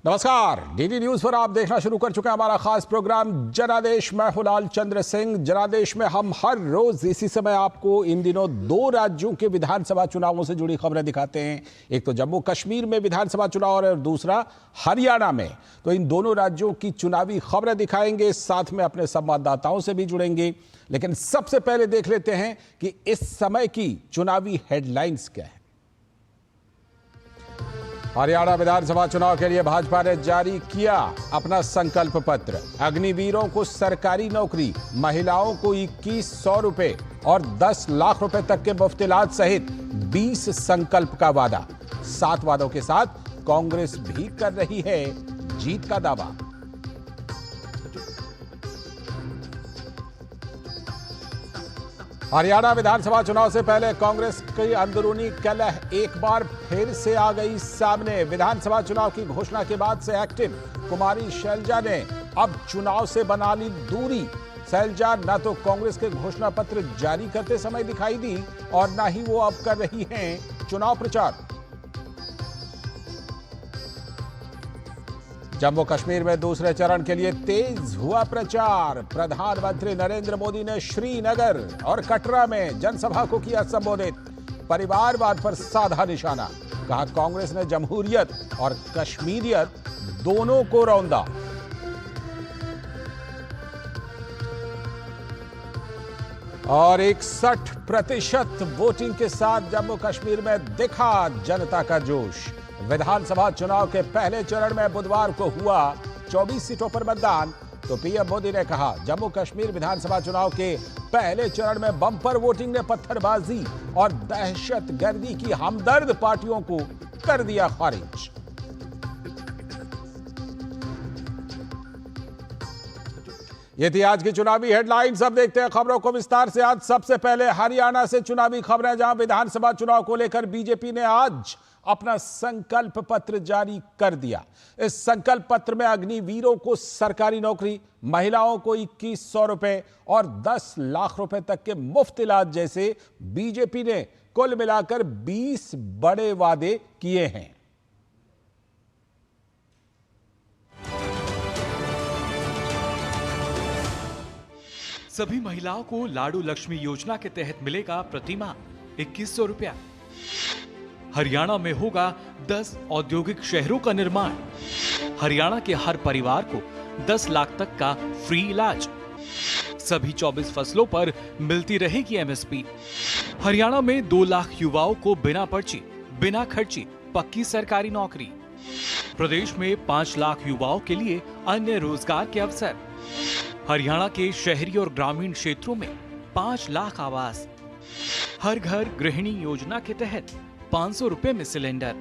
नमस्कार, DD news पर आप देखना शुरू कर चुके हैं हमारा खास प्रोग्राम जनादेश। मैं हूं लाल चंद्र सिंह। जनादेश में हम हर रोज इसी समय आपको इन दिनों दो राज्यों के विधानसभा चुनावों से जुड़ी खबरें दिखाते हैं। एक तो जम्मू कश्मीर में विधानसभा चुनाव और दूसरा हरियाणा में। तो इन दोनों राज्यों की चुनावी खबरें दिखाएंगे, साथ में अपने संवाददाताओं से भी जुड़ेंगे। लेकिन सबसे पहले देख लेते हैं कि इस समय की चुनावी हेडलाइंस क्या है। हरियाणा विधानसभा चुनाव के लिए भाजपा ने जारी किया अपना संकल्प पत्र। अग्निवीरों को सरकारी नौकरी, महिलाओं को 2100 रुपए और 10 लाख रुपए तक के मुफ्त इलाज सहित 20 संकल्प का वादा। 7 वादों के साथ कांग्रेस भी कर रही है जीत का दावा। हरियाणा विधानसभा चुनाव से पहले कांग्रेस की अंदरूनी कलह एक बार फिर से आ गई सामने। विधानसभा चुनाव की घोषणा के बाद से एक्टिव कुमारी शैलजा ने अब चुनाव से बना ली दूरी। शैलजा न तो कांग्रेस के घोषणा पत्र जारी करते समय दिखाई दी और न ही वो अब कर रही हैं चुनाव प्रचार। जम्मू कश्मीर में दूसरे चरण के लिए तेज हुआ प्रचार। प्रधानमंत्री नरेंद्र मोदी ने श्रीनगर और कटरा में जनसभा को किया संबोधित। परिवारवाद पर साधा निशाना, कहा कांग्रेस ने जमहूरियत और कश्मीरियत दोनों को रौंदा। और 61% वोटिंग के साथ जम्मू कश्मीर में दिखा जनता का जोश। विधानसभा चुनाव के पहले चरण में बुधवार को हुआ 24 सीटों पर मतदान। तो पीएम मोदी ने कहा जम्मू कश्मीर विधानसभा चुनाव के पहले चरण में बम्पर वोटिंग ने पत्थरबाजी और दहशतगर्दी की हमदर्द पार्टियों को कर दिया खारिज। ये थी आज की चुनावी हेडलाइंस। अब देखते हैं खबरों को विस्तार से। आज सबसे पहले हरियाणा से चुनावी खबरें, जहां विधानसभा चुनाव को लेकर बीजेपी ने आज अपना संकल्प पत्र जारी कर दिया। इस संकल्प पत्र में अग्निवीरों को सरकारी नौकरी, महिलाओं को 2100 रुपए और 10 लाख रुपए तक के मुफ्त इलाज जैसे बीजेपी ने कुल मिलाकर 20 बड़े वादे किए हैं। सभी महिलाओं को लाडू लक्ष्मी योजना के तहत मिलेगा प्रतिमाह 2100 रुपया। हरियाणा में होगा 10 औद्योगिक शहरों का निर्माण। हरियाणा के हर परिवार को 10 लाख तक का फ्री इलाज। सभी 24 फसलों पर मिलती रहेगी एमएसपी। हरियाणा में 2 लाख युवाओं को बिना पर्ची, बिना खर्ची पक्की सरकारी नौकरी। प्रदेश में 5 लाख युवाओं के लिए अन्य रोजगार के अवसर। हरियाणा के शहरी और ग्रामीण क्षेत्रों में 5 लाख आवास। हर घर गृहिणी योजना के तहत 500 रुपए में सिलेंडर।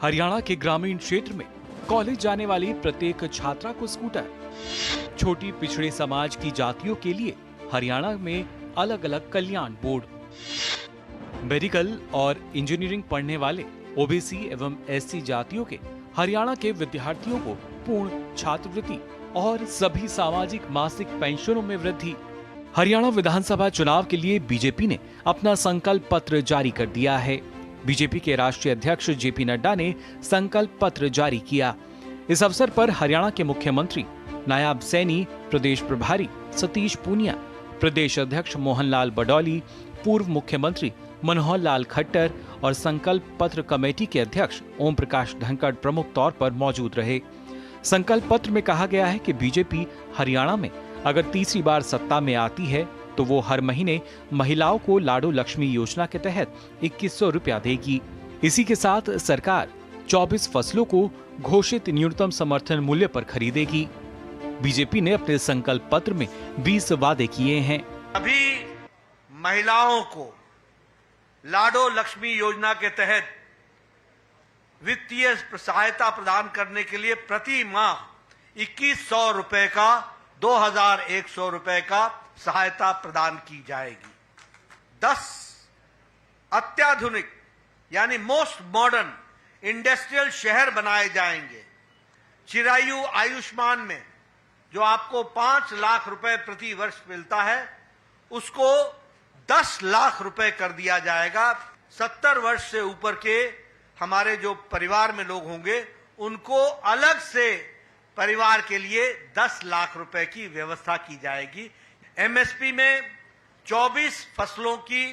हरियाणा के ग्रामीण क्षेत्र में कॉलेज जाने वाली प्रत्येक छात्रा को स्कूटर। छोटी पिछड़े समाज की जातियों के लिए हरियाणा में अलग अलग कल्याण बोर्ड। मेडिकल और इंजीनियरिंग पढ़ने वाले ओबीसी एवं एससी जातियों के हरियाणा के विद्यार्थियों को पूर्ण छात्रवृत्ति और सभी सामाजिक मासिक पेंशनों में वृद्धि। हरियाणा विधानसभा चुनाव के लिए बीजेपी ने अपना संकल्प पत्र जारी कर दिया है। बीजेपी के राष्ट्रीय अध्यक्ष जेपी नड्डा ने संकल्प पत्र जारी किया। इस अवसर पर हरियाणा के मुख्यमंत्री नायब सैनी, प्रदेश प्रभारी सतीश पूनिया, प्रदेश अध्यक्ष मोहनलाल बडौली, पूर्व मुख्यमंत्री मनोहर लाल खट्टर और संकल्प पत्र कमेटी के अध्यक्ष ओम प्रकाश धनखड़ प्रमुख तौर पर मौजूद रहे। संकल्प पत्र में कहा गया है कि बीजेपी हरियाणा में अगर तीसरी बार सत्ता में आती है तो वो हर महीने महिलाओं को लाडू लक्ष्मी योजना के तहत 2100 रुपया देगी। इसी के साथ सरकार 24 फसलों को घोषित न्यूनतम समर्थन मूल्य पर खरीदेगी। बीजेपी ने अपने संकल्प पत्र में 20 वादे किए हैं। अभी महिलाओं को लाडू लक्ष्मी योजना के तहत वित्तीय सहायता प्रदान करने के लिए प्रति माह 2100 रुपए का 2100 रुपए का सहायता प्रदान की जाएगी। 10 अत्याधुनिक यानी मोस्ट मॉडर्न इंडस्ट्रियल शहर बनाए जाएंगे। चिरायु आयुष्मान में जो आपको 5 लाख रुपए प्रति वर्ष मिलता है उसको 10 लाख रुपए कर दिया जाएगा। 70 वर्ष से ऊपर के हमारे जो परिवार में लोग होंगे उनको अलग से परिवार के लिए 10 लाख रुपए की व्यवस्था की जाएगी। एमएसपी में 24 फसलों की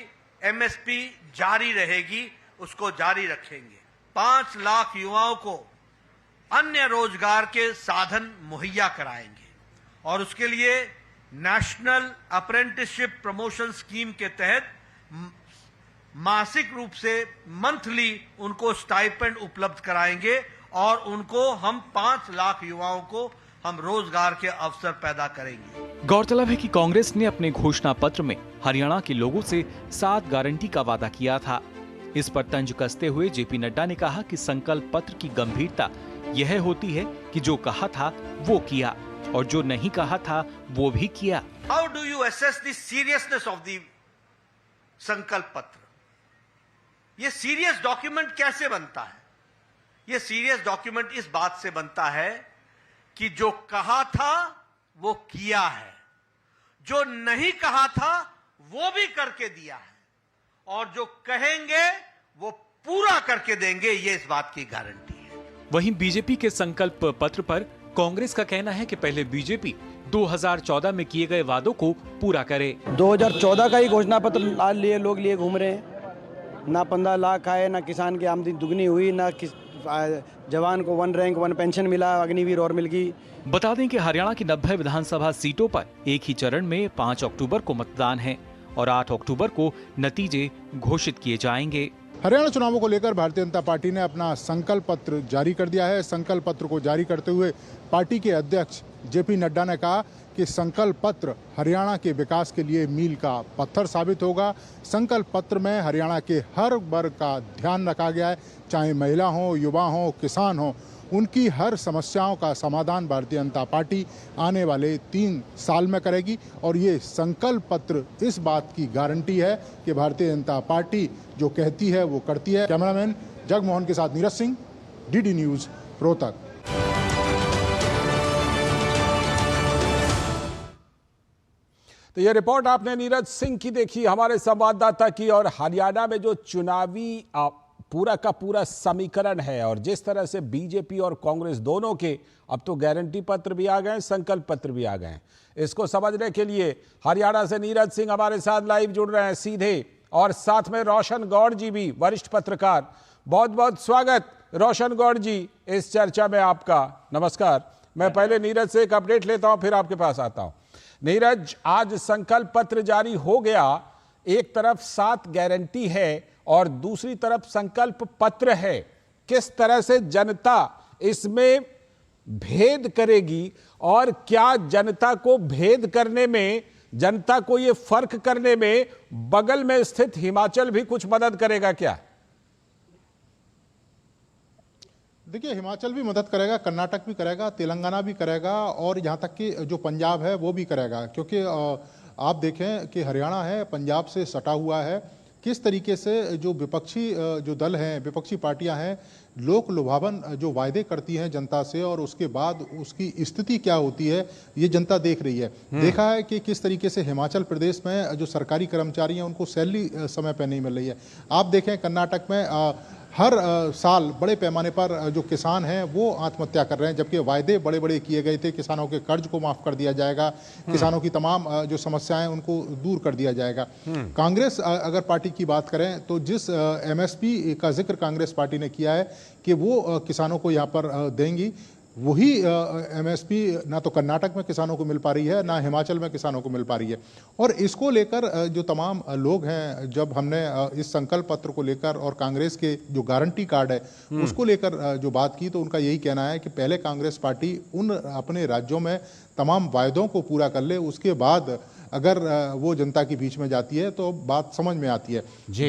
एमएसपी जारी रहेगी, उसको जारी रखेंगे। 5 लाख युवाओं को अन्य रोजगार के साधन मुहैया कराएंगे और उसके लिए नेशनल अप्रेंटिसशिप प्रमोशन स्कीम के तहत मासिक रूप से मंथली उनको स्टाइपेंड उपलब्ध कराएंगे और उनको हम 5 लाख युवाओं को हम रोजगार के अवसर पैदा करेंगे। गौरतलब है कि कांग्रेस ने अपने घोषणा पत्र में हरियाणा के लोगों से 7 गारंटी का वादा किया था। इस पर तंज कसते हुए जेपी नड्डा ने कहा कि संकल्प पत्र की गंभीरता यह होती है कि जो कहा था वो किया और जो नहीं कहा था वो भी किया। How do you assess the seriousness of the संकल्प पत्र? ये सीरियस डॉक्यूमेंट कैसे बनता है? ये सीरियस डॉक्यूमेंट इस बात से बनता है कि जो कहा था वो किया है, जो नहीं कहा था वो भी करके दिया है और जो कहेंगे वो पूरा करके देंगे, ये इस बात की गारंटी है। वहीं बीजेपी के संकल्प पत्र पर कांग्रेस का कहना है कि पहले बीजेपी 2014 में किए गए वादों को पूरा करे। 2014 का ही घोषणा पत्र लिए लोग लिए घूम रहे हैं। ना 15 लाख आए, ना किसान की आमदनी दुगनी हुई, ना जवान को 1 रैंक 1 पेंशन मिला, अग्निवीर और मिल गई। बता दें कि हरियाणा की 90 विधानसभा सीटों पर एक ही चरण में 5 अक्टूबर को मतदान है और 8 अक्टूबर को नतीजे घोषित किए जाएंगे। हरियाणा चुनावों को लेकर भारतीय जनता पार्टी ने अपना संकल्प पत्र जारी कर दिया है। संकल्प पत्र को जारी करते हुए पार्टी के अध्यक्ष जेपी नड्डा ने कहा कि संकल्प पत्र हरियाणा के विकास के लिए मील का पत्थर साबित होगा। संकल्प पत्र में हरियाणा के हर वर्ग का ध्यान रखा गया है, चाहे महिला हो, युवा हो, किसान हो, उनकी हर समस्याओं का समाधान भारतीय जनता पार्टी आने वाले 3 साल में करेगी और ये संकल्प पत्र इस बात की गारंटी है कि भारतीय जनता पार्टी जो कहती है वो करती है। कैमरामैन जगमोहन के साथ नीरज सिंह, डीडी न्यूज़, रोहतक। तो ये रिपोर्ट आपने नीरज सिंह की देखी, हमारे संवाददाता की। और हरियाणा में जो चुनावी पूरा का पूरा समीकरण है और जिस तरह से बीजेपी और कांग्रेस दोनों के अब तो गारंटी पत्र भी आ गए, संकल्प पत्र भी आ गए, इसको समझने के लिए हरियाणा से नीरज सिंह हमारे साथ लाइव जुड़ रहे हैं सीधे, और साथ में रोशन गौड़ जी भी, वरिष्ठ पत्रकार। बहुत बहुत स्वागत रोशन गौड़ जी इस चर्चा में आपका। नमस्कार। मैं पहले नीरज से एक अपडेट लेता हूं, फिर आपके पास आता हूं। नीरज, आज संकल्प पत्र जारी हो गया, एक तरफ 7 गारंटी है और दूसरी तरफ संकल्प पत्र है। किस तरह से जनता इसमें भेद करेगी और क्या जनता को भेद करने में, जनता को ये फर्क करने में बगल में स्थित हिमाचल भी कुछ मदद करेगा क्या? देखिए, हिमाचल भी मदद करेगा, कर्नाटक भी करेगा, तेलंगाना भी करेगा और यहाँ तक कि जो पंजाब है वो भी करेगा। क्योंकि आप देखें कि हरियाणा है पंजाब से सटा हुआ है। किस तरीके से जो विपक्षी जो दल हैं, विपक्षी पार्टियां हैं, लोक लुभावन जो वायदे करती हैं जनता से और उसके बाद उसकी स्थिति क्या होती है ये जनता देख रही है। देखा है कि किस तरीके से हिमाचल प्रदेश में जो सरकारी कर्मचारी हैं उनको सैलरी समय पर नहीं मिल रही है। आप देखें कर्नाटक में हर साल बड़े पैमाने पर जो किसान हैं वो आत्महत्या कर रहे हैं, जबकि वायदे बड़े बड़े किए गए थे। किसानों के कर्ज को माफ कर दिया जाएगा, किसानों की तमाम जो समस्याएं उनको दूर कर दिया जाएगा। कांग्रेस अगर पार्टी की बात करें तो जिस एमएसपी का जिक्र कांग्रेस पार्टी ने किया है कि वो किसानों को यहाँ पर देंगी, वही एमएसपी ना तो कर्नाटक में किसानों को मिल पा रही है, ना हिमाचल में किसानों को मिल पा रही है। और इसको लेकर जो तमाम लोग हैं, जब हमने इस संकल्प पत्र को लेकर और कांग्रेस के जो गारंटी कार्ड है उसको लेकर जो बात की, तो उनका यही कहना है कि पहले कांग्रेस पार्टी उन अपने राज्यों में तमाम वायदों को पूरा कर ले, उसके बाद अगर वो जनता के बीच में जाती है तो बात समझ में आती है।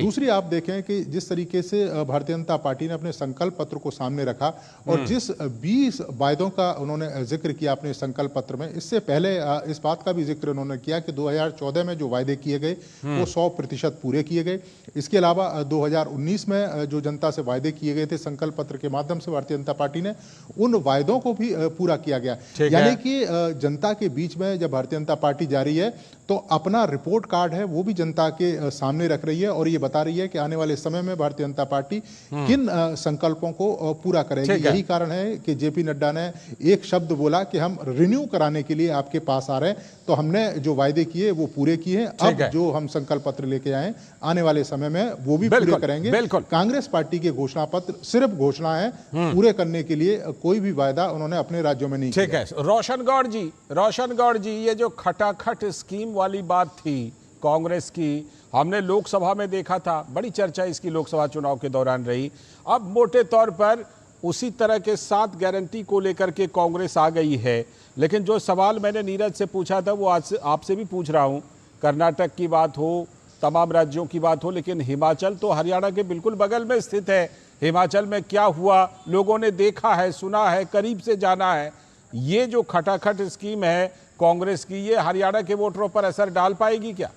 दूसरी आप देखें कि जिस तरीके से भारतीय जनता पार्टी ने अपने संकल्प पत्र को सामने रखा और जिस 20 वायदों का उन्होंने जिक्र किया अपने संकल्प पत्र में, इससे पहले इस बात का भी जिक्र उन्होंने किया कि 2014 में जो वायदे किए गए वो 100% पूरे किए गए। इसके अलावा 2019 में जो जनता से वायदे किए गए थे संकल्प पत्र के माध्यम से भारतीय जनता पार्टी ने, उन वायदों को भी पूरा किया गया। यानी कि जनता के बीच में जब भारतीय जनता पार्टी जा रही है तो अपना रिपोर्ट कार्ड है वो भी जनता के सामने रख रही है और ये बता रही है कि आने वाले समय में भारतीय जनता पार्टी किन संकल्पों को पूरा करेगी। यही कारण है कि जेपी नड्डा ने एक शब्द बोला कि हम रिन्यू कराने के लिए आपके पास आ रहे हैं, तो हमने जो वायदे किए वो पूरे किए हैं। अब जो हम संकल्प पत्र लेके आए आने वाले समय में वो भी पूरे करेंगे। कांग्रेस पार्टी के घोषणा पत्र सिर्फ घोषणा है, पूरे करने के लिए कोई भी वायदा उन्होंने अपने राज्यों में नहीं किया। ठीक है रोशन गौड़ जी, ये जो खटाखट स्कीम वाली बात थी कांग्रेस की, हमने लोकसभा में देखा था, बड़ी चर्चा इसकी लोकसभा चुनाव के दौरान रही। अब मोटे तौर पर उसी तरह के 7 गारंटी को लेकर के कांग्रेस आ गई है, लेकिन जो सवाल मैंने नीरज से पूछा था वो आज आपसे भी पूछ रहा हूं। कर्नाटक की बात हो, तमाम राज्यों की बात हो, लेकिन हिमाचल तो हरियाणा के बिल्कुल बगल में स्थित है। हिमाचल में क्या हुआ लोगों ने देखा है, सुना है, करीब से जाना है। ये जो खटाखट स्कीम है कांग्रेस की, ये हरियाणा के वोटरों पर असर डाल पाएगी क्या?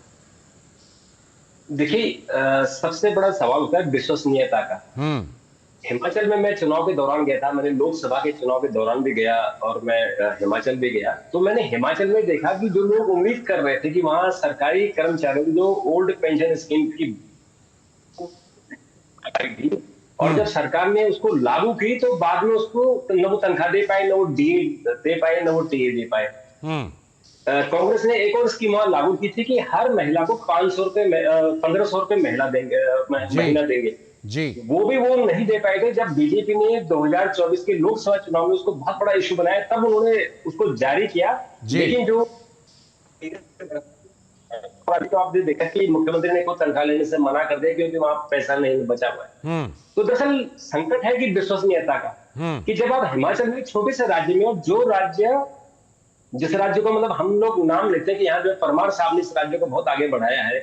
देखिए, सबसे बड़ा सवाल होता है विश्वसनीयता का। हिमाचल में मैं चुनाव के दौरान गया था, मैंने लोकसभा के चुनाव के दौरान भी गया और मैं हिमाचल भी गया, तो मैंने हिमाचल में देखा कि जो लोग उम्मीद कर रहे थे कि वहां सरकारी कर्मचारियों की जो ओल्ड पेंशन स्कीम की और जब सरकार ने उसको लागू की तो बाद में उसको न वो तनख्वाह दे पाए, न वो डी दे पाए, न वो टीए दे पाए। कांग्रेस ने एक और स्कीम और लागू की थी कि हर महिला को 500 रुपए 1500 रुपए महीना देंगे जी। वो नहीं दे पाए थे। जब बीजेपी ने 2024 के लोकसभा चुनाव में उसको बहुत बड़ा इशू बनाया, तब उन्होंने उसको जारी किया। लेकिन जो तो आपने देखा कि मुख्यमंत्री ने को तनख्वाह लेने से मना कर दिया क्योंकि वहां पैसा नहीं बचा हुआ है। तो दरअसल संकट है कि विश्वसनीयता का, कि जब आप हिमाचल में छोटे से राज्य में, जिस राज्य को मतलब हम लोग नाम लेते हैं कि यहाँ जो परमार साहब ने इस राज्य को बहुत आगे बढ़ाया है,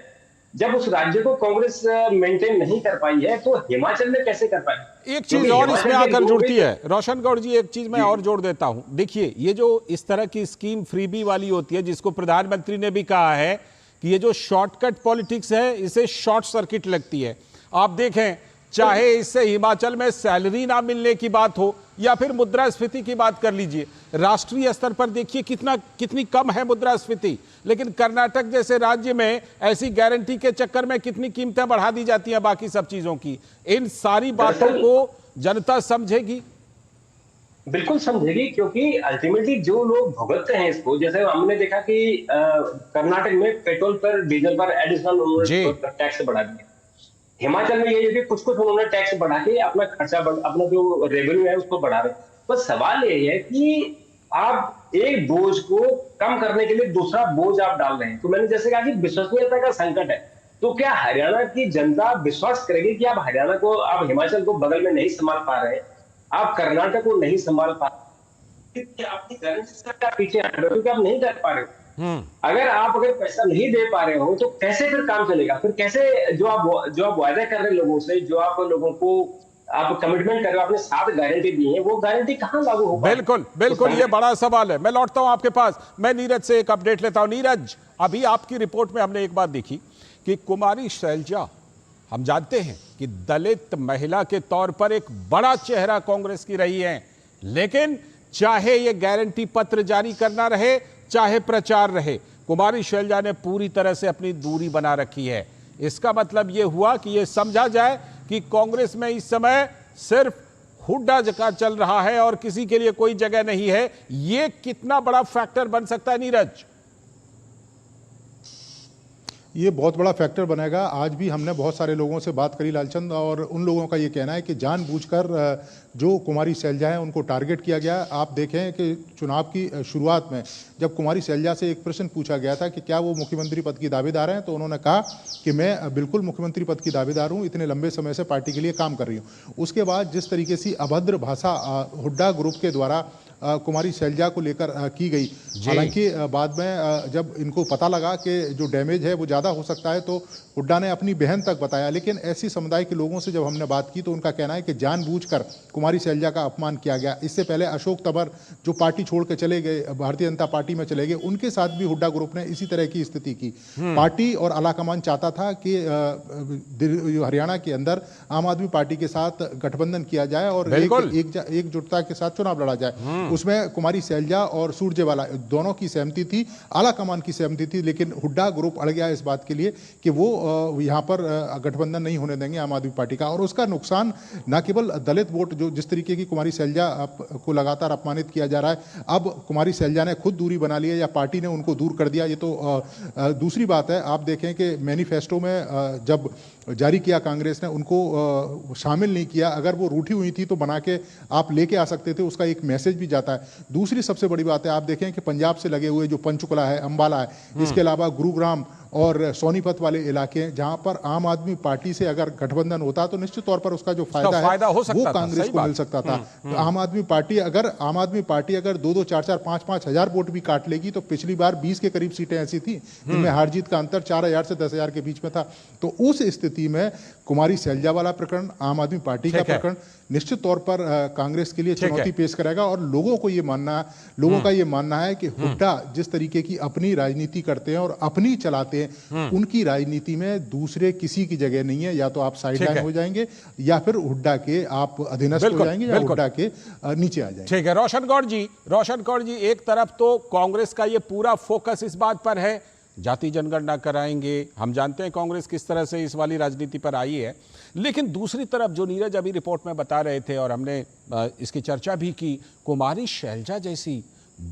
जब उस राज्य को कांग्रेस मेंटेन नहीं कर पाई है तो हिमाचल में कैसे कर पाए? एक चीज और इसमें आकर जुड़ती है रोशन गौड़ जी, एक चीज मैं और जोड़ देता हूं। देखिए, ये जो इस तरह की स्कीम फ्रीबी वाली होती है, जिसको प्रधानमंत्री ने भी कहा है कि ये जो शॉर्टकट पॉलिटिक्स है, इसे शॉर्ट सर्किट लगती है। आप देखें, चाहे इससे हिमाचल में सैलरी ना मिलने की बात हो या फिर मुद्रास्फीति की बात कर लीजिए, राष्ट्रीय स्तर पर देखिए कितनी कम है मुद्रास्फीति, लेकिन कर्नाटक जैसे राज्य में ऐसी गारंटी के चक्कर में कितनी कीमतें बढ़ा दी जाती हैं बाकी सब चीजों की। इन सारी बातों को जनता समझेगी, बिल्कुल समझेगी, क्योंकि अल्टीमेटली जो लोग भुगतते हैं इसको, जैसे हमने देखा कि कर्नाटक में पेट्रोल पर, डीजल पर एडिशनल टैक्स बढ़ा दिया। हिमाचल में ये है कि कुछ उन्होंने टैक्स बढ़ा के अपना खर्चा अपना जो रेवेन्यू है उसको बढ़ा रहे। बस सवाल ये है कि आप एक बोझ को कम करने के लिए दूसरा बोझ आप डाल रहे हैं। तो मैंने जैसे कहा कि विश्वसनीयता का संकट है, तो क्या हरियाणा की जनता विश्वास करेगी कि आप हरियाणा को, आप हिमाचल को बगल में नहीं संभाल पा रहे, आप कर्नाटक को नहीं संभाल पा रहे, आपकी गारंटी पीछे क्योंकि आप नहीं कर पा रहे हो। अगर पैसा नहीं दे पा रहे हो तो कैसे फिर काम चलेगा? फिर कैसे जो आप वायदा कर रहे लोगों से, जो आप लोगों को आप कमिटमेंट कर रहे हो, आपने 7 गारंटी दी है, वो गारंटी कहां लागू होगा? बिल्कुल ये बड़ा सवाल है। मैं लौटता हूं आपके पास, मैं नीरज से एक अपडेट लेता हूं। नीरज, अभी आपकी रिपोर्ट में हमने एक बात देखी कि कुमारी शैलजा, हम जानते हैं कि दलित महिला के तौर पर एक बड़ा चेहरा कांग्रेस की रही है, लेकिन चाहे ये गारंटी पत्र जारी करना रहे, चाहे प्रचार रहे, कुमारी शैलजा ने पूरी तरह से अपनी दूरी बना रखी है। इसका मतलब यह हुआ कि यह समझा जाए कि कांग्रेस में इस समय सिर्फ हुड्डा जका चल रहा है और किसी के लिए कोई जगह नहीं है। यह कितना बड़ा फैक्टर बन सकता है नीरज? ये बहुत बड़ा फैक्टर बनेगा। आज भी हमने बहुत सारे लोगों से बात करी लालचंद, और उन लोगों का ये कहना है कि जानबूझकर जो कुमारी शैलजा है उनको टारगेट किया गया। आप देखें कि चुनाव की शुरुआत में जब कुमारी शैलजा से एक प्रश्न पूछा गया था कि क्या वो मुख्यमंत्री पद की दावेदार हैं, तो उन्होंने कहा कि मैं बिल्कुल मुख्यमंत्री पद की दावेदार हूँ, इतने लंबे समय से पार्टी के लिए काम कर रही हूँ। उसके बाद जिस तरीके से अभद्र भाषा हुड्डा ग्रुप के द्वारा कुमारी शैलजा को लेकर की गई, हालांकि बाद में जब इनको पता लगा कि जो डैमेज है वो ज़्यादा हो सकता है, तो हुड्डा ने अपनी बहन तक बताया। लेकिन ऐसी समुदाय के लोगों से जब हमने बात की तो उनका कहना है कि जानबूझकर कुमारी शैलजा का अपमान किया गया। इससे पहले अशोक तंवर जो पार्टी छोड़ के चले गए, भारतीय जनता पार्टी में चले गए, उनके साथ भी हुड्डा ग्रुप ने इसी तरह की स्थिति की। पार्टी और आलाकमान चाहता था कि हरियाणा के अंदर आम आदमी पार्टी के साथ गठबंधन किया जाए और एकजुटता के साथ चुनाव लड़ा जाए। उसमें कुमारी सैलजा और सुरजेवाला दोनों की सहमति थी, आला कमान की सहमति थी, लेकिन हुड्डा ग्रुप अड़ गया इस बात के लिए कि वो यहाँ पर गठबंधन नहीं होने देंगे आम आदमी पार्टी का। और उसका नुकसान न केवल दलित वोट, जो जिस तरीके की कुमारी सैलजा को लगातार अपमानित किया जा रहा है, अब कुमारी सैलजा ने खुद दूरी बना ली है या पार्टी ने उनको दूर कर दिया, ये तो दूसरी बात है। आप देखें कि मैनिफेस्टो में जब जारी किया कांग्रेस ने, उनको शामिल नहीं किया। अगर वो रूठी हुई थी तो बना के आप लेके आ सकते थे, उसका एक मैसेज भी जाता है। दूसरी सबसे बड़ी बात है, आप देखें कि पंजाब से लगे हुए जो पंचकुला है, अंबाला है, इसके अलावा गुरुग्राम और सोनीपत वाले इलाके हैं, जहां पर आम आदमी पार्टी से अगर गठबंधन होता तो निश्चित तौर पर उसका जो फायदा है वो कांग्रेस को मिल सकता था। आम आदमी पार्टी अगर 2-2, 4-4, 5-5 हजार वोट भी काट लेगी तो पिछली बार 20 के करीब सीटें ऐसी थी जिनमें हार जीत का अंतर 4,000 से 10,000 के बीच में था। तो उस स्थिति में कुमारी सैलजा वाला प्रकरण, आम आदमी पार्टी का प्रकरण निश्चित तौर पर कांग्रेस के लिए चुनौती पेश करेगा। और लोगों का ये मानना है कि हुड्डा जिस तरीके की अपनी राजनीति करते हैं और अपनी चलाते हैं, उनकी राजनीति में दूसरे किसी की जगह नहीं है। या तो आप साइडलाइन हो जाएंगे या फिर हुड्डा के आप अधीनस्थ हो जाएंगे या हुड्डा के नीचे आ जाएंगे। ठीक है रोशन गौड़ जी, एक तरफ तो कांग्रेस का ये पूरा फोकस इस बात पर है जाति जनगणना कराएंगे, हम जानते हैं कांग्रेस किस तरह से इस वाली राजनीति पर आई है, लेकिन दूसरी तरफ जो नीरज अभी रिपोर्ट में बता रहे थे और हमने इसकी चर्चा भी की, कुमारी शैलजा जैसी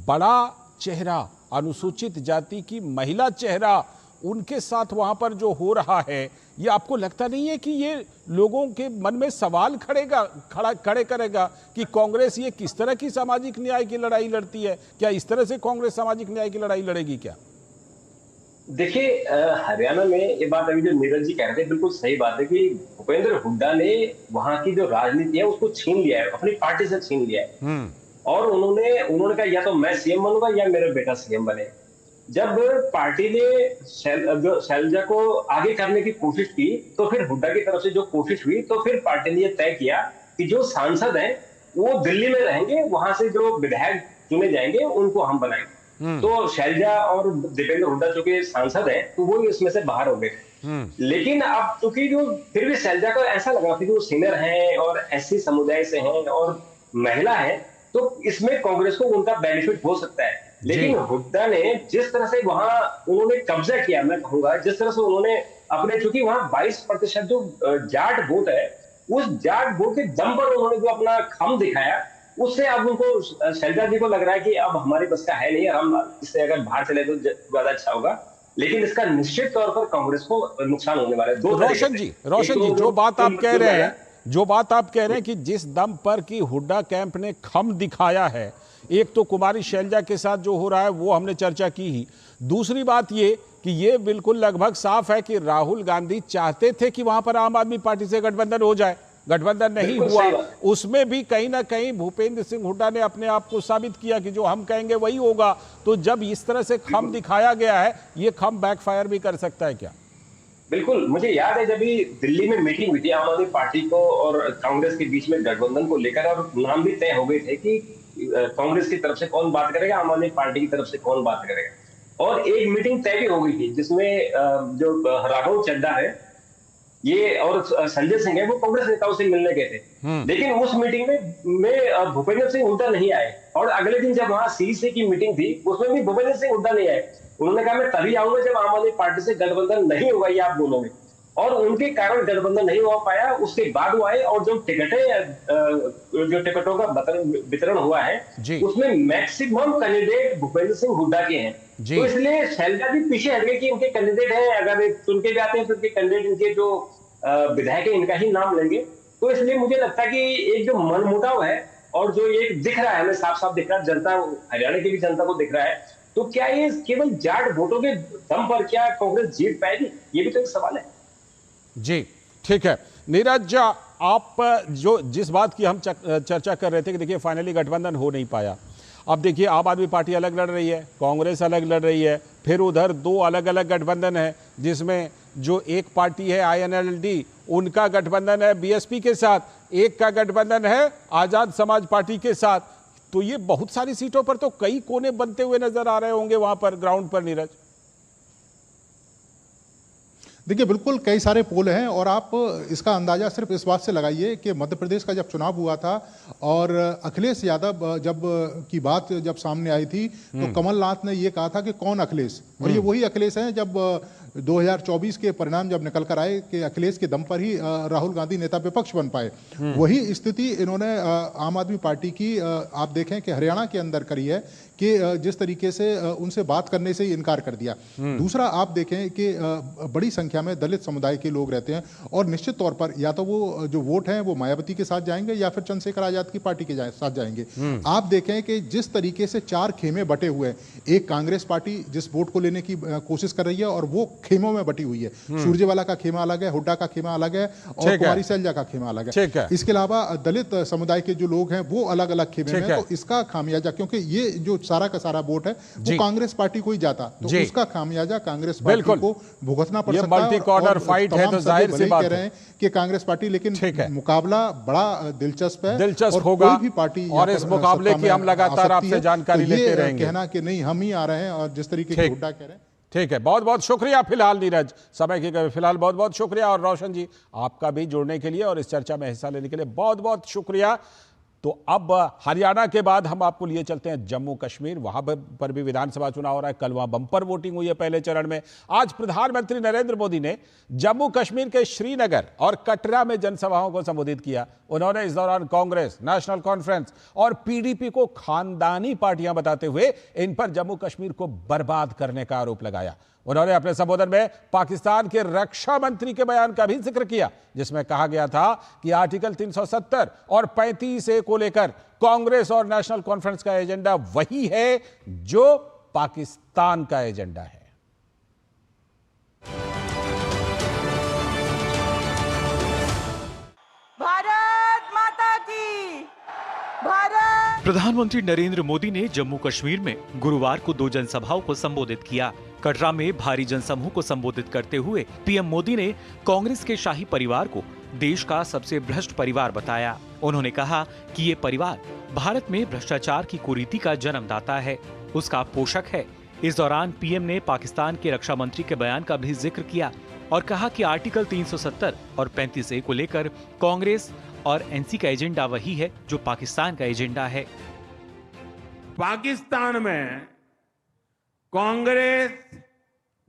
बड़ा चेहरा, अनुसूचित जाति की महिला चेहरा, उनके साथ वहां पर जो हो रहा है, ये आपको लगता नहीं है कि ये लोगों के मन में सवाल खड़े करेगा कि कांग्रेस ये किस तरह की सामाजिक न्याय की लड़ाई लड़ती है? क्या इस तरह से कांग्रेस सामाजिक न्याय की लड़ाई लड़ेगी क्या? देखिए, हरियाणा में ये बात अभी जो नीरज जी कह रहे थे बिल्कुल सही बात है कि भूपेंद्र हुड्डा ने वहां की जो राजनीति है उसको छीन लिया है, अपनी पार्टी से छीन लिया है। और उन्होंने कहा या तो मैं सीएम बनूंगा या मेरा बेटा सीएम बने। जब पार्टी ने शैलजा को आगे करने की कोशिश की तो फिर हुड्डा की तरफ से जो कोशिश हुई, तो फिर पार्टी ने यह तय किया कि जो सांसद हैं वो दिल्ली में रहेंगे, वहां से जो विधायक चुने जाएंगे उनको हम बनाएंगे। तो शैलजा और दीपेंद्र हुड्डा चूंकि सांसद हैं तो वो इसमें से बाहर हो गए। लेकिन अब चूंकि जो फिर भी शैलजा को ऐसा लगा कि वो सीनियर हैं और एससी समुदाय से हैं और महिला है, तो इसमें कांग्रेस को उनका बेनिफिट हो सकता है। लेकिन हुड्डा ने जिस तरह से वहां उन्होंने कब्जा किया, मैं कहूंगा जिस तरह से उन्होंने अपने, चूंकि वहां 22% जो जाट वोट है, उस जाट वोट के दम पर उन्होंने जो अपना खम दिखाया, उससे अब उनको शैलजा जी को लग रहा है कि अब हमारे बस का है नहीं, हम इससे अगर बाहर चले तो ज्यादा अच्छा होगा। लेकिन इसका निश्चित तौर पर कांग्रेस को नुकसान होने वाला है। रोशन जी, जो बात आप कह रहे हैं कि जिस दम पर कि हुड्डा कैंप ने खम दिखाया है, एक तो कुमारी शैलजा के साथ जो हो रहा है वो हमने चर्चा की ही, दूसरी बात ये कि ये बिल्कुल लगभग साफ है कि राहुल गांधी चाहते थे कि वहां पर आम आदमी पार्टी से गठबंधन हो जाए, गठबंधन नहीं हुआ। उसमें भी कहीं ना कहीं भूपेंद्र सिंह हुड्डा ने अपने आप को साबित किया कि जो हम कहेंगे वही होगा। तो जब इस तरह से खम दिखाया गया है, ये खम बैकफायर भी कर सकता है क्या? बिल्कुल, मुझे याद है जब भी दिल्ली में मीटिंग हुई थी आम आदमी पार्टी को और कांग्रेस के बीच में गठबंधन को लेकर, और नाम भी तय हो गए थे कि कांग्रेस की तरफ से कौन बात करेगा, आम आदमी पार्टी की तरफ से कौन बात करेगा। और एक मीटिंग तय भी हो गई थी जिसमें जो राघव चड्ढा है ये और संजय सिंह है वो कांग्रेस नेताओं से मिलने गए थे। लेकिन उस मीटिंग में भूपेंद्र सिंह हुड्डा नहीं आए, और अगले दिन जब वहां सीसी की मीटिंग थी उसमें भी भूपेंद्र सिंह हुड्डा नहीं आए। उन्होंने कहा मैं तभी आऊंगा जब आम आदमी पार्टी से गठबंधन नहीं होगा, ये आप बोलोगे। और उनके कारण गठबंधन नहीं हो पाया। उसके बाद वो आए और जो टिकटों का वितरण हुआ है उसमें मैक्सिमम कैंडिडेट भूपेंद्र सिंह हुड्डा के हैं। तो इसलिए शैलजा भी पीछे हट गए कि इनके कैंडिडेट हैं, अगर चुन के जाते हैं तो इनके कैंडिडेट, इनके जो विधायक है इनका ही नाम लेंगे। तो इसलिए मुझे लगता है कि एक जो मनमुटाव है और जो ये दिख रहा है, हमें साफ साफ दिख रहा है, जनता, हरियाणा की भी जनता को दिख रहा है, तो क्या ये केवल जाट वोटों के दम पर क्या कांग्रेस जीत पाएगी, ये भी तो एक सवाल है। जी ठीक है नीरज, आप जो जिस बात की हम चर्चा कर रहे थे कि देखिए फाइनली गठबंधन हो नहीं पाया। अब देखिए आम आदमी पार्टी अलग लड़ रही है, कांग्रेस अलग लड़ रही है, फिर उधर दो अलग अलग गठबंधन है जिसमें जो एक पार्टी है INLD उनका गठबंधन है बीएसपी के साथ, एक का गठबंधन है आजाद समाज पार्टी के साथ। तो ये बहुत सारी सीटों पर तो कई कोने बनते हुए नजर आ रहे होंगे वहां पर ग्राउंड पर नीरज। देखिए बिल्कुल कई सारे पोल हैं और आप इसका अंदाजा सिर्फ इस बात से लगाइए कि मध्य प्रदेश का जब चुनाव हुआ था और अखिलेश यादव की बात जब सामने आई थी तो कमलनाथ ने ये कहा था कि कौन अखिलेश, और ये वही अखिलेश हैं जब 2024 के परिणाम जब निकल कर आए कि अखिलेश के दम पर ही राहुल गांधी नेता विपक्ष बन पाए। वही स्थिति इन्होंने आम आदमी पार्टी की आप देखें कि हरियाणा के अंदर करी है कि जिस तरीके से उनसे बात करने से ही इनकार कर दिया। दूसरा आप देखें कि बड़ी संख्या में दलित समुदाय के लोग रहते हैं और निश्चित तौर पर या तो वो जो वोट हैं वो मायावती के साथ जाएंगे या फिर चंद्रशेखर आजाद की पार्टी के साथ जाएंगे। आप देखें कि जिस तरीके से 4 खेमे बटे हुए हैं, एक कांग्रेस पार्टी जिस वोट को लेने की कोशिश कर रही है और वो खेमों में बटी हुई है। सुरजेवाला का खेमा अलग है, हुड्डा का खेमा अलग है और कुमारी सैलजा का खेमा अलग है। इसके अलावा दलित समुदाय के जो लोग हैं वो अलग अलग खेमे में। तो इसका खामियाजा, क्योंकि ये जो सारा का सारा वोट है वो कांग्रेस पार्टी को ही जाता, तो उसका खामियाजा कांग्रेस पार्टी को भुगतना पड़ सकता है। मल्टी कॉर्नर फाइट है तो जाहिर सी बात है कि कांग्रेस पार्टी, लेकिन मुकाबला बड़ा दिलचस्प है, दिलचस्प होगा कोई भी पार्टी और इस मुकाबले की हम लगातार आपसे जानकारी लेते रहेंगे। कहना कि नहीं हम ही आ रहे हैं और जिस तरीके के हुड्डा कह रहे हैं। ठीक है, बहुत बहुत शुक्रिया फिलहाल नीरज, समय की फिलहाल बहुत बहुत शुक्रिया, और रोशन जी आपका भी जुड़ने के लिए और इस चर्चा में हिस्सा लेने के लिए बहुत बहुत शुक्रिया। तो अब हरियाणा के बाद हम आपको लिए चलते हैं जम्मू कश्मीर। वहां पर भी विधानसभा चुनाव हो रहा है। कल वहां बंपर वोटिंग हुई है पहले चरण में। आज प्रधानमंत्री नरेंद्र मोदी ने जम्मू कश्मीर के श्रीनगर और कटरा में जनसभाओं को संबोधित किया। उन्होंने इस दौरान कांग्रेस, नेशनल कॉन्फ्रेंस और पीडीपी को खानदानी पार्टियां बताते हुए इन पर जम्मू कश्मीर को बर्बाद करने का आरोप लगाया। उन्होंने अपने संबोधन में पाकिस्तान के रक्षा मंत्री के बयान का भी जिक्र किया, जिसमें कहा गया था कि आर्टिकल 370 और 35A को लेकर कांग्रेस और नेशनल कॉन्फ्रेंस का एजेंडा वही है जो पाकिस्तान का एजेंडा है। भारत माता की, भारत। प्रधानमंत्री नरेंद्र मोदी ने जम्मू कश्मीर में गुरुवार को 2 जनसभाओं को संबोधित किया। कटरा में भारी जनसमूह को संबोधित करते हुए पीएम मोदी ने कांग्रेस के शाही परिवार को देश का सबसे भ्रष्ट परिवार बताया। उन्होंने कहा कि ये परिवार भारत में भ्रष्टाचार की कुरीति का जन्मदाता है, उसका पोषक है। इस दौरान पीएम ने पाकिस्तान के रक्षा मंत्री के बयान का भी जिक्र किया और कहा कि आर्टिकल 370 और 35A को लेकर कांग्रेस और एनसी का एजेंडा वही है जो पाकिस्तान का एजेंडा है। पाकिस्तान में कांग्रेस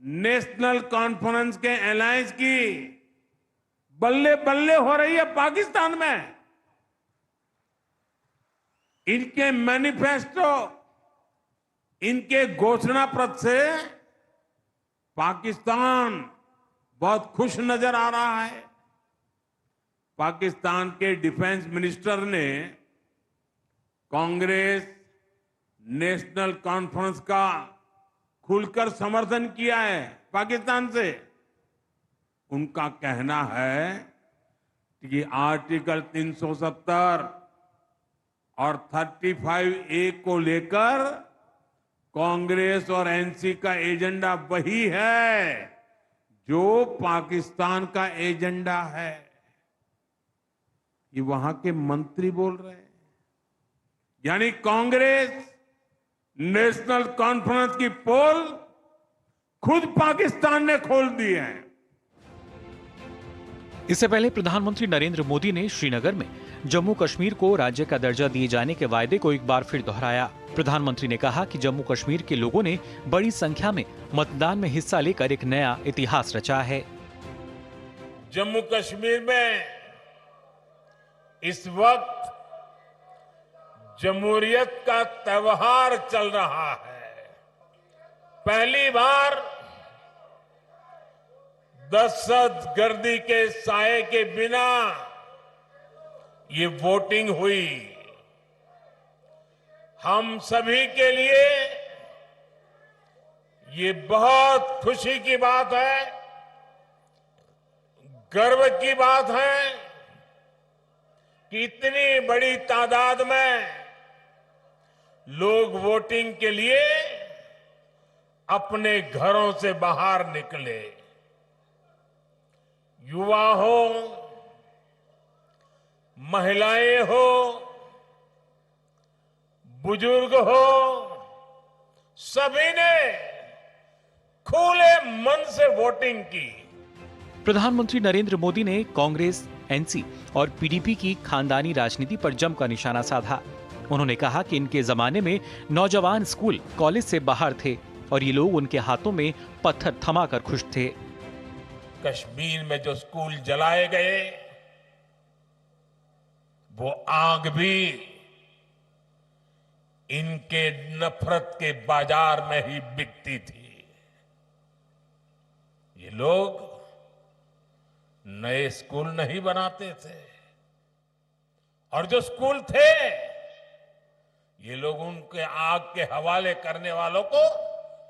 नेशनल कॉन्फ्रेंस के अलायंस की बल्ले बल्ले हो रही है। पाकिस्तान में इनके मैनिफेस्टो, इनके घोषणा पत्र से पाकिस्तान बहुत खुश नजर आ रहा है। पाकिस्तान के डिफेंस मिनिस्टर ने कांग्रेस नेशनल कॉन्फ्रेंस का खुलकर समर्थन किया है। पाकिस्तान से उनका कहना है कि आर्टिकल 370 और 35A को लेकर कांग्रेस और एनसी का एजेंडा वही है जो पाकिस्तान का एजेंडा है। ये वहां के मंत्री बोल रहे हैं। यानी कांग्रेस नेशनल कॉन्फ्रेंस की पोल खुद पाकिस्तान ने खोल दी है। इससे पहले प्रधानमंत्री नरेंद्र मोदी ने श्रीनगर में जम्मू कश्मीर को राज्य का दर्जा दिए जाने के वायदे को एक बार फिर दोहराया। प्रधानमंत्री ने कहा कि जम्मू कश्मीर के लोगों ने बड़ी संख्या में मतदान में हिस्सा लेकर एक नया इतिहास रचा है। जम्मू कश्मीर में इस वक्त जमहूरियत का त्योहार चल रहा है। पहली बार दहशतगर्दी के साए के बिना ये वोटिंग हुई। हम सभी के लिए ये बहुत खुशी की बात है, गर्व की बात है कि इतनी बड़ी तादाद में लोग वोटिंग के लिए अपने घरों से बाहर निकले। युवा हो, महिलाएं हो, बुजुर्ग हो, सभी ने खुले मन से वोटिंग की। प्रधानमंत्री नरेंद्र मोदी ने कांग्रेस, एनसी और पीडीपी की खानदानी राजनीति पर जमकर निशाना साधा। उन्होंने कहा कि इनके जमाने में नौजवान स्कूल, कॉलेज से बाहर थे और ये लोग उनके हाथों में पत्थर थमाकर खुश थे। कश्मीर में जो स्कूल जलाए गए, वो आग भी इनके नफरत के बाजार में ही बिकती थी। ये लोग नए स्कूल नहीं बनाते थे और जो स्कूल थे, ये लोग उनके आग के हवाले करने वालों को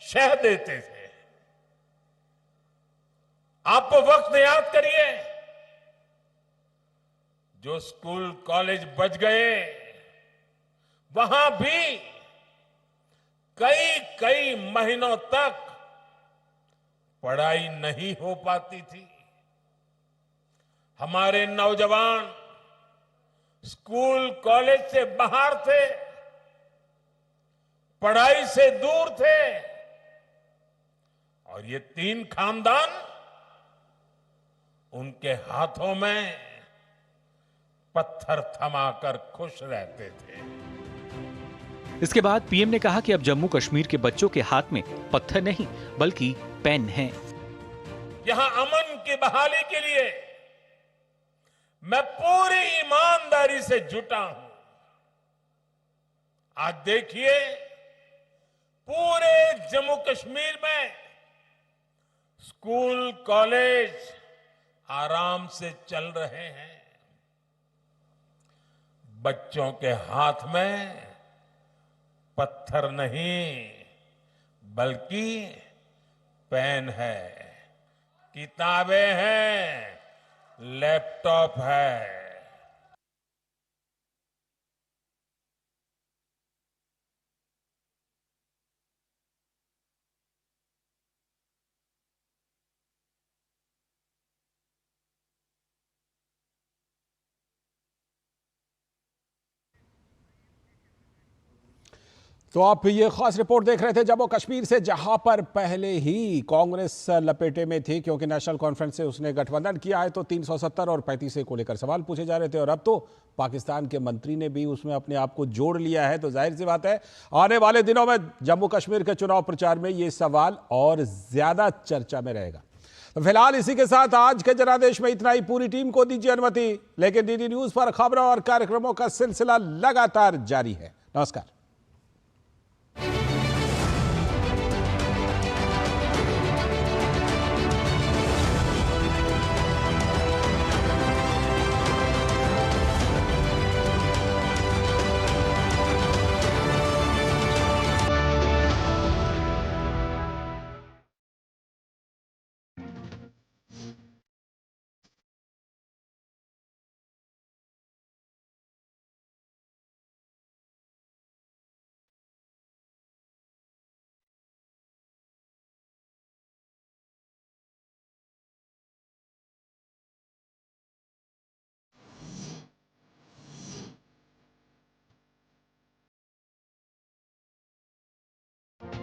शह देते थे। आप वो वक्त याद करिए, जो स्कूल कॉलेज बच गए, वहां भी कई कई महीनों तक पढ़ाई नहीं हो पाती थी। हमारे नौजवान स्कूल कॉलेज से बाहर थे, पढ़ाई से दूर थे और ये तीन खानदान उनके हाथों में पत्थर थमाकर खुश रहते थे। इसके बाद पीएम ने कहा कि अब जम्मू कश्मीर के बच्चों के हाथ में पत्थर नहीं बल्कि पेन है। यहां अमन की बहाली के लिए मैं पूरी ईमानदारी से जुटा हूं। आज देखिए, पूरे जम्मू कश्मीर में स्कूल, कॉलेज आराम से चल रहे हैं। बच्चों के हाथ में पत्थर नहीं बल्कि पेन है, किताबें हैं, लैपटॉप है। तो आप ये खास रिपोर्ट देख रहे थे जम्मू कश्मीर से, जहां पर पहले ही कांग्रेस लपेटे में थी क्योंकि नेशनल कॉन्फ्रेंस से उसने गठबंधन किया है, तो 370 और 35 को लेकर सवाल पूछे जा रहे थे और अब तो पाकिस्तान के मंत्री ने भी उसमें अपने आप को जोड़ लिया है। तो जाहिर सी बात है आने वाले दिनों में जम्मू कश्मीर के चुनाव प्रचार में ये सवाल और ज्यादा चर्चा में रहेगा। तो फिलहाल इसी के साथ आज के जनादेश में इतना ही। पूरी टीम को दीजिए अनुमति, लेकिन डीडी न्यूज पर खबरों और कार्यक्रमों का सिलसिला लगातार जारी है। नमस्कार।